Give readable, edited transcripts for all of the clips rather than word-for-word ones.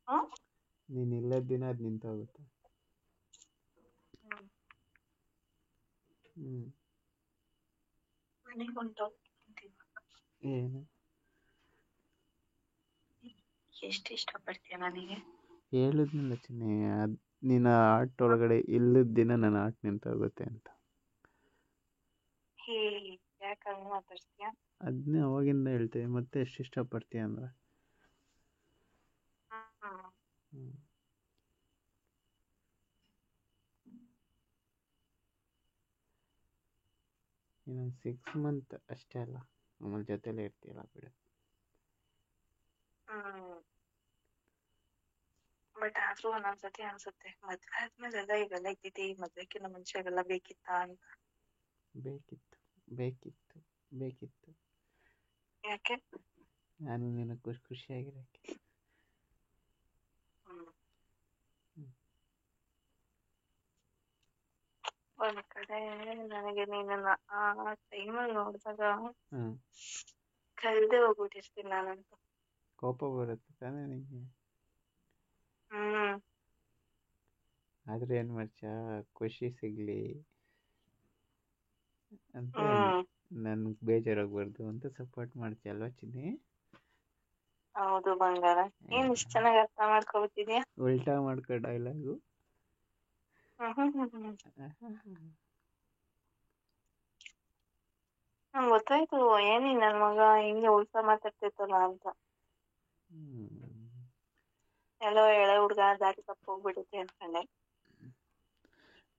ಹ್ಮ್ ನೀನ್ ಇಲ್ಲದ ದಿನ ಅದ್ ನಿಂತೋಗುತ್ತೆ. ಹ್ಮ್ ಹ್ಮ್ ಮನೆಗೊಂದು ಏನು ಎಷ್ಟು ಇಷ್ಟಪಡ್ತೀಯ ನನಗೆ? ಹೇಳಿದ್ನಲ್ಲ ಚಿನ್ನಿ, ನಿನ್ನ ಆರ್ಟ್ ಒಳಗಡೆ ಇಲ್ಲದ ದಿನ ನನ್ನ ಆರ್ಟ್ ನಿಂತೋಗುತ್ತೆ ಅಂತ. ಹೇ ಯಾಕಂಗ್ ಮಾತಾಡ್ತೀಯ? ಅದನ್ನೇ ಅವಾಗಿಂದ ಹೇಳ್ತೇವೆ, ಮತ್ತೆ ಎಷ್ಟು ಇಷ್ಟಪಡ್ತೀಯ ಅಂದ್ರೆ. ಹ್ಮ್ ಹ್ಮ್ ಇನ್ನೊಂದು 6 ಮಂತ್ ಅಷ್ಟೇ ಅಲ್ಲ, ಆಮೇಲೆ ಜೊತೆಲೇ ಇರ್ತೀಯಲ್ಲ ಬಿಡು. ಹ್ಮ್ ಬಟ್ ಆದ್ರೂ ಒಂದೊಂದ್ಸತಿ ಅನ್ಸುತ್ತೆ, ಮದ್ವೆ ಆದ್ಮೇಲೆಲ್ಲ ಇವೆಲ್ಲ ಇದ್ದಿದ್ದೆ, ಈ ಮದ್ವೆಕ್ಕಿಂತ ಮುಂಚೆ ಇವೆಲ್ಲ ಬೇಕಿತ್ತಾ ಅಂತ. ಬೇಕಿತ್ತು ಬೇಕಿತ್ತು ಬೇಕಿತ್ತು. ಯಾಕೆ? ನಾನು ನಿನ್ನ ಖುಷಿಯಾಗಿರೋಕ್ಕೆ. ಹ್ಮ್ ಹ್ಮ್ ಒಂದ್ ಕಡೆ ನನಗೆ ನೀನನ್ನ ಆ ಟೈಮಲ್ಲಿ ನೋಡಿದಾಗ ಹ್ಮ್ ಕಲ್ದೆ ಹೋಗ್ಬಿಟ್ಟಿರ್ತೀನಿ ನಾನಂತೂ. ಕೋಪ ಬರುತ್ತೆ ತಾನೇ ನಿಂಗೆ? ಹ್ಮ್ ಆದ್ರೆ ಏನ್ ಮಾಡ್ತೀಯ, ಖುಷಿ ಸಿಗ್ಲಿ ಅಂತ ಹ್ಮ್ ನನ್ಗೆ ಬೇಜಾರಾಗಬಾರ್ದು ಅಂತ ಸಪೋರ್ಟ್ ಮಾಡ್ತೀಯ ಅಲ್ವಾ ಚಿನ್ನಿ? ಹೌದು ಬಂಗಾರ, ಏನ್ ಇಷ್ಟ ಚೆನ್ನಾಗಿ ಅರ್ಥ ಮಾಡ್ಕೊಬಿಟ್ಟಿದ್ಯಾ. ಉಲ್ಟಾ ಮಾಡ್ಕೊ ಡೈಲಾಗು. ನಂಗೆ ಗೊತ್ತಾಯ್ತು ಏನಿ ನನ್ ಮಗ ಹಿಂಗೆ ಉಲ್ಟಾ ಮಾತಾಡ್ತಿರ್ತಲ್ಲ ಅಂತ. ಎಲ್ಲೋ ಎಳೆ ಹುಡ್ಗ ದಾರಿ ತಪ್ಪಿ ಹೋಗ್ಬಿಡುತ್ತೆ ಅನ್ಕೊಂಡೆ.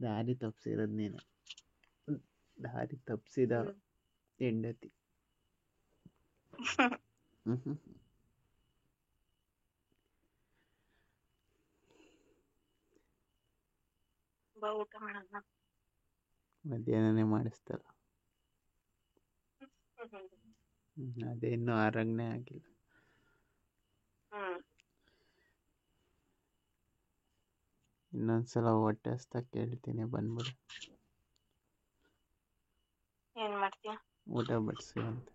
ದಾರಿ ತಪ್ಸಿರೋದ್ ನೀನೆ, ದಾರಿ ತಪ್ಸಿದ ಹೆಂಡತಿ. ಬಾ ಊಟ ಮಾಡೋಣ. ಮಧ್ಯಾಹ್ನನೇ ಮಾಡಿಸ್ತಲ್ಲ. ಅದೇ ಇನ್ನೂ ಆರಂಗನೇ ಆಗಿಲ್ಲ. ಇನ್ನೊಂದ್ಸಲ ಹೊಟ್ಟೆ ಹಸ್ದಾಗ ಕೇಳ್ತೀನಿ, ಬಂದ್ಬಿಡು. ಏನ್ ಮಾಡ್ತೀಯ? ಊಟ ಬಡಿಸು ಅಂತ.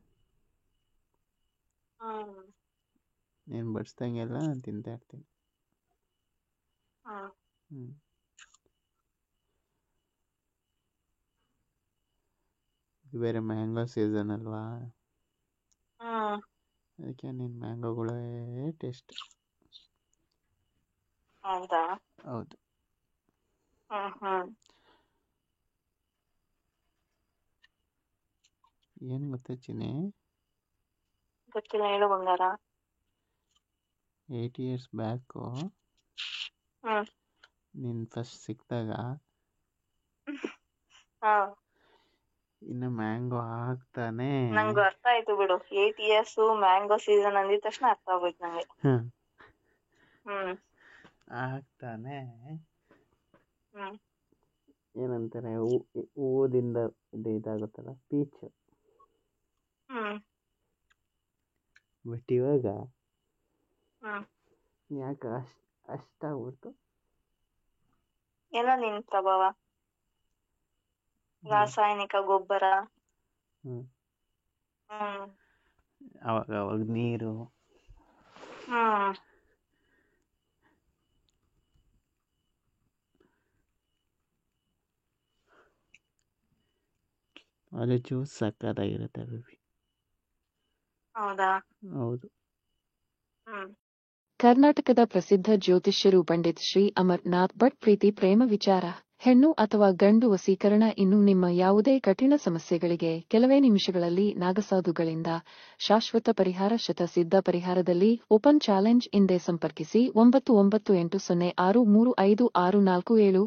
ನೀನು ಬಡಿಸ್ದಂಗೆಲ್ಲ ನಾನು ತಿಂತಾ ಇರ್ತೀನಿ. ಇದು ಬೇರೆ ಮ್ಯಾಂಗೋ ಸೀಸನ್ ಅಲ್ವಾ, ಅದಕ್ಕೆ ನಿನ್ನ ಮ್ಯಾಂಗೋಗಳೇ ಟೇಸ್ಟ್. ಹೌದಾ? ಹೌದು. ಏನು ಗೊತ್ತಾ ಚಿನ್ನಿ? ಗೊತ್ತಿಲ್ಲ, ಹೇಳು ಬಂಗಾರ. 8 years ಬ್ಯಾಕು ನೀನು ಫಸ್ಟ್ ಸಿಕ್ಕಿದಾಗ ಇನ್ನು ಮ್ಯಾಂಗೋ ಆಗ್ತಾನೆ. ನಂಗೆ ಅರ್ಥ ಆಯ್ತು ಬಿಡು, 8 years ಮ್ಯಾಂಗೋ ಸೀಸನ್ ಅಂದಿದ ತಕ್ಷಣ ಅರ್ಥ ಆಗೋಯ್ತು ನಂಗೆ. ಆಗ್ತಾನೆ ಏನಂತಾರೆ, ಹೂದಿಂದ ಇದಾಗುತ್ತಲ್ಲ, ಪೀಚ್. ಬಟ್ ಇವಾಗ ಯಾಕೆ ಅಷ್ಟಾಗ್ಬಿಡ್ತು? ಎಲ್ಲ ನಿನ್ ಪ್ರಭಾವ, ರಾಸಾಯನಿಕ ಗೊಬ್ಬರ, ಅವಾಗ ನೀರು, ಅದು ಜ್ಯೂಸ್ ಸಕ್ಕತ್ತಾಗಿರುತ್ತೆ ಬೇಬಿ. ಹೌದಾ? ಹೌದು. ಕರ್ನಾಟಕದ ಪ್ರಸಿದ್ಧ ಜ್ಯೋತಿಷ್ಯರು ಪಂಡಿತ್ ಶ್ರೀ ಅಮರ್ನಾಥ್ ಭಟ್ ಪ್ರೀತಿ ಪ್ರೇಮ ವಿಚಾರ, ಹೆಣ್ಣು ಅಥವಾ ಗಂಡು ವಸೀಕರಣ ಇನ್ನು ನಿಮ್ಮ ಯಾವುದೇ ಕಠಿಣ ಸಮಸ್ಯೆಗಳಿಗೆ ಕೆಲವೇ ನಿಮಿಷಗಳಲ್ಲಿ ನಾಗಸಾಧುಗಳಿಂದ ಶಾಶ್ವತ ಪರಿಹಾರ. ಶತಸಿದ್ಧ ಪರಿಹಾರದಲ್ಲಿ ಓಪನ್ ಚಾಲೆಂಜ್. ಹಿಂದೆ ಸಂಪರ್ಕಿಸಿ 9980635647.